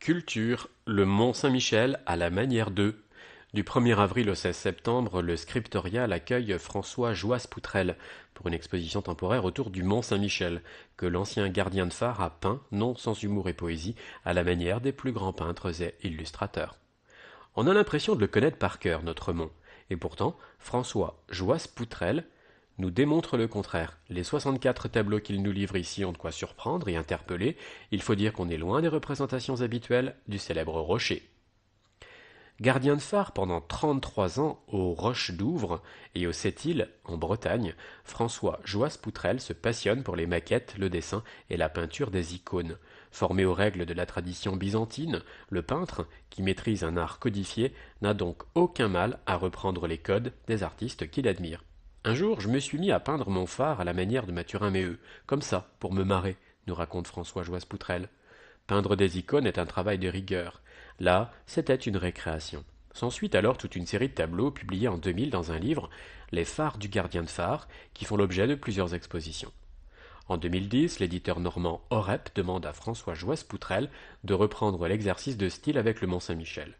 Culture, le Mont-Saint-Michel à la manière d'eux. Du 1er avril au 16 septembre, le Scriptorial accueille François Joisse-Poutrel pour une exposition temporaire autour du Mont-Saint-Michel, que l'ancien gardien de phare a peint, non sans humour et poésie, à la manière des plus grands peintres et illustrateurs. On a l'impression de le connaître par cœur, notre mont, et pourtant, François Joisse-Poutrel nous démontre le contraire. Les 64 tableaux qu'il nous livre ici ont de quoi surprendre et interpeller. Il faut dire qu'on est loin des représentations habituelles du célèbre rocher. Gardien de phare pendant 33 ans aux Roches d'Ouvre et aux Sept-Îles, en Bretagne, François Joisse-Poutrel se passionne pour les maquettes, le dessin et la peinture des icônes. Formé aux règles de la tradition byzantine, le peintre, qui maîtrise un art codifié, n'a donc aucun mal à reprendre les codes des artistes qu'il admire. Un jour, je me suis mis à peindre mon phare à la manière de Mathurin Méheut, comme ça, pour me marrer, nous raconte François Joisse-Poutrel. Peindre des icônes est un travail de rigueur. Là, c'était une récréation. S'ensuit alors toute une série de tableaux publiés en 2000 dans un livre, Les phares du gardien de phare, qui font l'objet de plusieurs expositions. En 2010, l'éditeur normand Orep demande à François Joisse-Poutrel de reprendre l'exercice de style avec le Mont-Saint-Michel.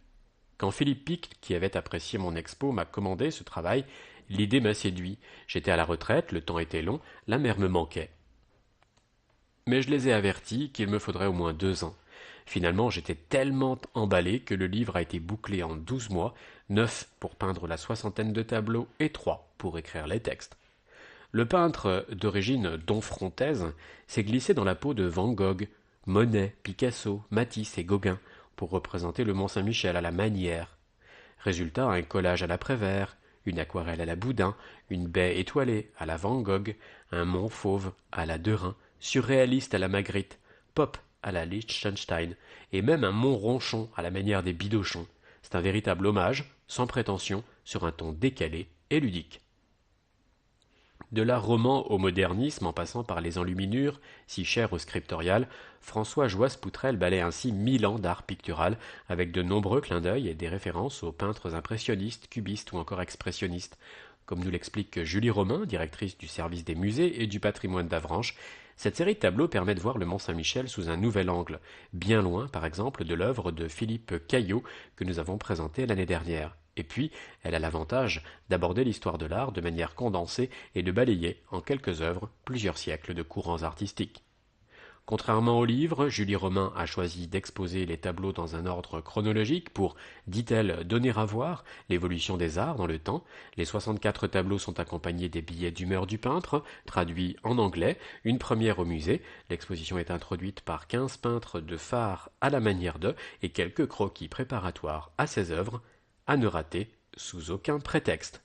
Quand Philippe Pic, qui avait apprécié mon expo, m'a commandé ce travail, l'idée m'a séduit. J'étais à la retraite, le temps était long, la mer me manquait. Mais je les ai avertis qu'il me faudrait au moins 2 ans. Finalement, j'étais tellement emballé que le livre a été bouclé en 12 mois, 9 pour peindre la soixantaine de tableaux et 3 pour écrire les textes. Le peintre, d'origine donfrontaise, s'est glissé dans la peau de Van Gogh, Monet, Picasso, Matisse et Gauguin pour représenter le Mont-Saint-Michel à la manière. Résultat, un collage à la Prévert, une aquarelle à la Boudin, une baie étoilée à la Van Gogh, un mont fauve à la Derain, surréaliste à la Magritte, pop à la Liechtenstein, et même un mont ronchon à la manière des Bidochon. C'est un véritable hommage, sans prétention, sur un ton décalé et ludique. De l'art roman au modernisme, en passant par les enluminures, si chères au scriptorial, François Joisse-Poutrel balaie ainsi 1000 ans d'art pictural, avec de nombreux clins d'œil et des références aux peintres impressionnistes, cubistes ou encore expressionnistes. Comme nous l'explique Julie Romain, directrice du service des musées et du patrimoine d'Avranches, cette série de tableaux permet de voir le Mont-Saint-Michel sous un nouvel angle, bien loin, par exemple, de l'œuvre de Philippe Caillot que nous avons présentée l'année dernière. Et puis, elle a l'avantage d'aborder l'histoire de l'art de manière condensée et de balayer, en quelques œuvres, plusieurs siècles de courants artistiques. Contrairement au livre, Julie Romain a choisi d'exposer les tableaux dans un ordre chronologique pour, dit-elle, donner à voir l'évolution des arts dans le temps. Les 64 tableaux sont accompagnés des billets d'humeur du peintre, traduits en anglais, une première au musée. L'exposition est introduite par 15 peintres de phare à la manière de et quelques croquis préparatoires à ces œuvres, à ne rater sous aucun prétexte.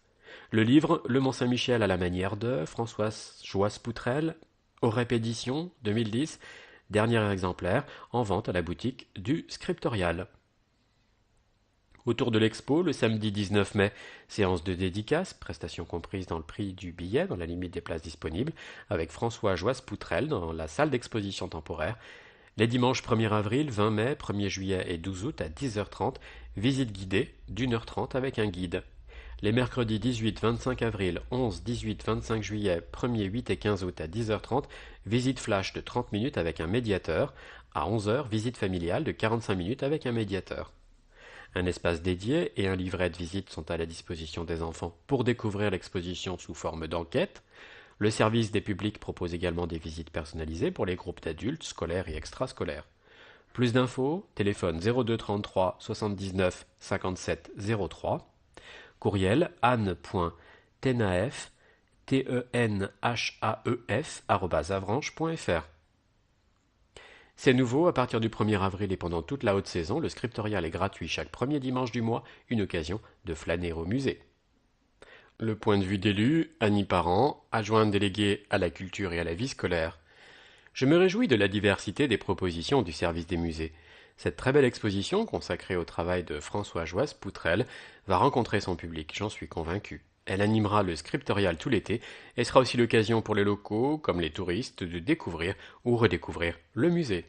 Le livre Le Mont-Saint-Michel à la manière de François Joisse-Poutrel, Orep Édition 2010, dernier exemplaire en vente à la boutique du Scriptorial. Autour de l'expo, le samedi 19 mai, séance de dédicace, prestation comprise dans le prix du billet, dans la limite des places disponibles, avec François Joisse-Poutrel dans la salle d'exposition temporaire. Les dimanches 1er avril, 20 mai, 1er juillet et 12 août à 10h30, visite guidée d'1h30 avec un guide. Les mercredis 18, 25 avril, 11, 18, 25 juillet, 1er, 8 et 15 août à 10h30, visite flash de 30 minutes avec un médiateur. À 11h, visite familiale de 45 minutes avec un médiateur. Un espace dédié et un livret de visite sont à la disposition des enfants pour découvrir l'exposition sous forme d'enquête. Le service des publics propose également des visites personnalisées pour les groupes d'adultes, scolaires et extrascolaires. Plus d'infos, téléphone 02 33 79 57 03. Courriel anne.tenaef, tenhaef@avranches.fr. C'est nouveau, à partir du 1er avril et pendant toute la haute saison, le scriptorial est gratuit chaque premier dimanche du mois, une occasion de flâner au musée. Le point de vue d'élu, Annie Parent, adjointe déléguée à la culture et à la vie scolaire. Je me réjouis de la diversité des propositions du service des musées. Cette très belle exposition, consacrée au travail de François Joisse-Poutrel, va rencontrer son public, j'en suis convaincu. Elle animera le scriptorial tout l'été et sera aussi l'occasion pour les locaux, comme les touristes, de découvrir ou redécouvrir le musée.